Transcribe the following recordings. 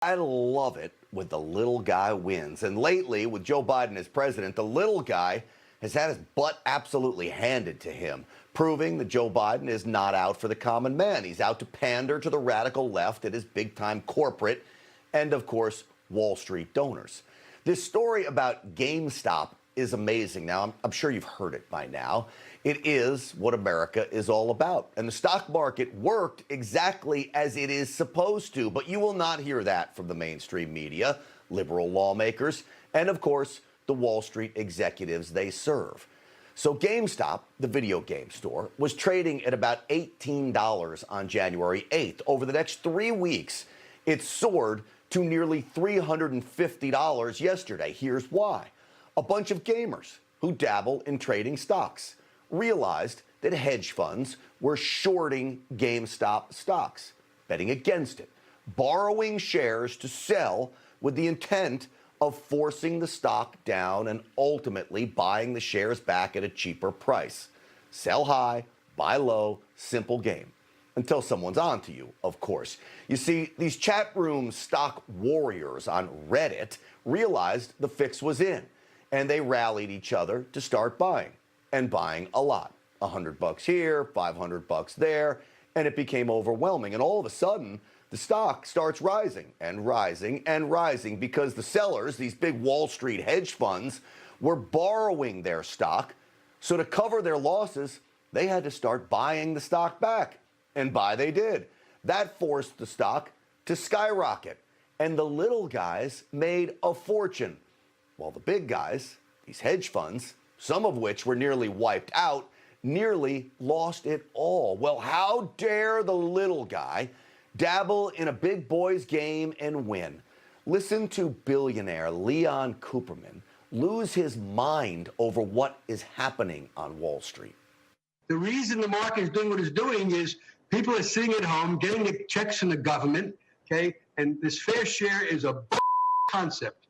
I love it when the little guy wins. And lately, with Joe Biden as president, the little guy has had his butt absolutely handed to him, proving that Joe Biden is not out for the common man. He's out to pander to the radical left at his big-time corporate and, of course, Wall Street donors. This story about GameStop is amazing. Now, I'm sure you've heard it by now. It is what America is all about. And the stock market worked exactly as it is supposed to. But you will not hear that from the mainstream media, liberal lawmakers, and, of course, the Wall Street executives they serve. So GameStop, the video game store, was trading at about $18 on January 8th. Over the next 3 weeks, it soared to nearly $350 yesterday. Here's why. A bunch of gamers who dabble in trading stocks realized that hedge funds were shorting GameStop stocks, betting against it, borrowing shares to sell with the intent of forcing the stock down and ultimately buying the shares back at a cheaper price. Sell high, buy low, simple game. Until someone's on to you, of course. You see, these chat room stock warriors on Reddit realized the fix was in, and they rallied each other to start buying, and buying a lot. $100 here, $500 there, and it became overwhelming. And all of a sudden, the stock starts rising and rising and rising because the sellers, these big Wall Street hedge funds, were borrowing their stock. So to cover their losses, they had to start buying the stock back. And buy they did. That forced the stock to skyrocket. And the little guys made a fortune. While the big guys, these hedge funds, some of which were nearly wiped out, nearly lost it all. Well, how dare the little guy dabble in a big boy's game and win? Listen to billionaire Leon Cooperman lose his mind over what is happening on Wall Street. The reason the market is doing what it's doing is people are sitting at home, getting the checks from the government, okay? And this fair share is a concept.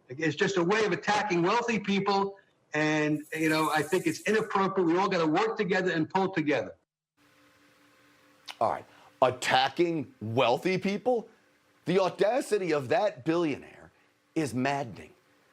It's just a way of attacking wealthy people. And, you know, I think it's inappropriate. We all got to work together and pull together. All right. Attacking wealthy people? The audacity of that billionaire is maddening.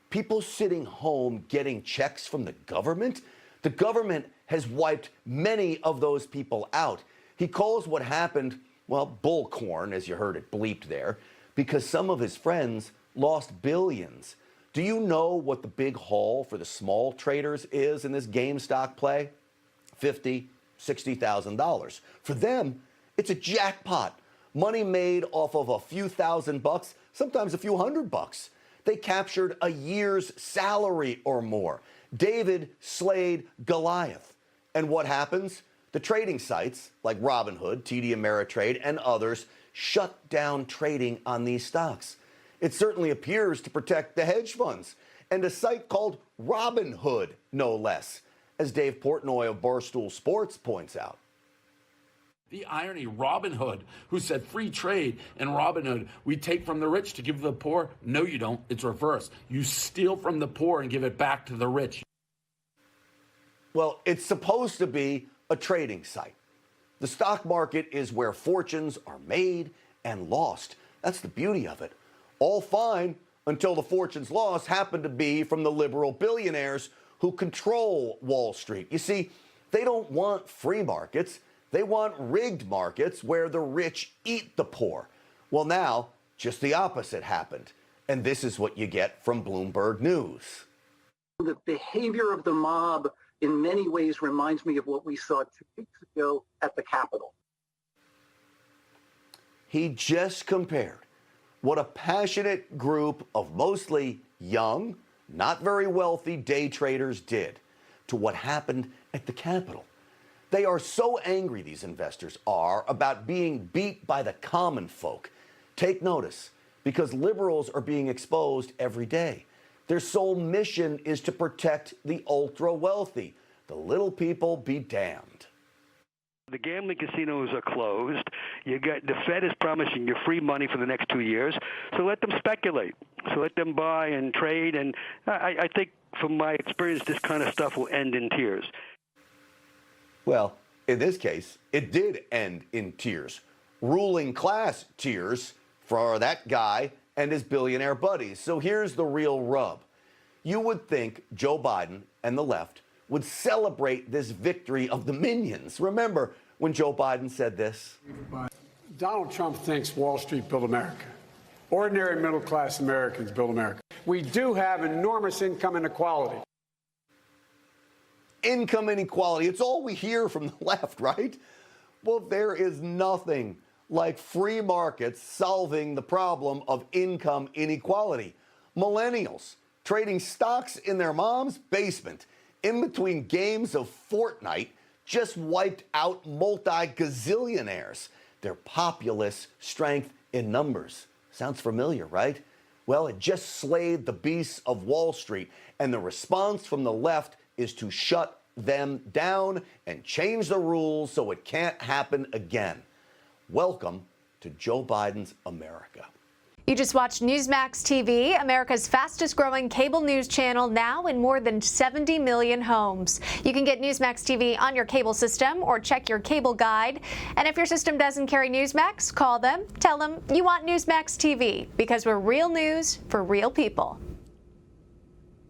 People sitting home getting checks from the government? The government has wiped many of those people out. He calls what happened, well, bullcorn, as you heard it bleeped there, because some of his friends lost billions. Do you know what the big haul for the small traders is in this GameStop play? $50,000, $60,000. For them, it's a jackpot. Money made off of a few $1,000, sometimes a few $100. They captured a year's salary or more. David slayed Goliath. And what happens? The trading sites like Robinhood, TD Ameritrade, and others shut down trading on these stocks. It certainly appears to protect the hedge funds and a site called Robinhood, no less, as Dave Portnoy of Barstool Sports points out. The irony, Robinhood, who said free trade, and Robinhood, we take from the rich to give to the poor. No, you don't. It's reverse. You steal from the poor and give it back to the rich. Well, it's supposed to be a trading site. The stock market is where fortunes are made and lost. That's the beauty of it. All fine until the fortunes lost happen to be from the liberal billionaires who control Wall Street. You see, they don't want free markets. They want rigged markets where the rich eat the poor. Well, now, just the opposite happened. And this is what you get from Bloomberg News. The behavior of the mob in many ways reminds me of what we saw 2 weeks ago at the Capitol. He just compared what a passionate group of mostly young, not very wealthy day traders did to what happened at the Capitol. They are so angry, these investors are, about being beat by the common folk. Take notice, because liberals are being exposed every day. Their sole mission is to protect the ultra-wealthy. The little people be damned. The gambling casinos are closed. The Fed is promising you free money for the next 2 years. So let them speculate. So let them buy and trade. And I think, from my experience, this kind of stuff will end in tears. Well, in this case, it did end in tears. Ruling class tears for that guy and his billionaire buddies. So here's the real rub. You would think Joe Biden and the left would celebrate this victory of the minions. Remember when Joe Biden said this? Donald Trump thinks Wall Street built America. Ordinary middle-class Americans built America. We do have enormous income inequality. Income inequality. It's all we hear from the left, right? Well, there is nothing like free markets solving the problem of income inequality. Millennials trading stocks in their mom's basement in between games of Fortnite just wiped out multi-gazillionaires. Their populace strength in numbers. Sounds familiar, right? Well, it just slayed the beasts of Wall Street, and the response from the left is to shut them down and change the rules so it can't happen again. Welcome to Joe Biden's America. You just watched Newsmax TV, America's fastest growing cable news channel, now in more than 70 million homes. You can get Newsmax TV on your cable system or check your cable guide. And if your system doesn't carry Newsmax, call them, tell them you want Newsmax TV, because we're real news for real people.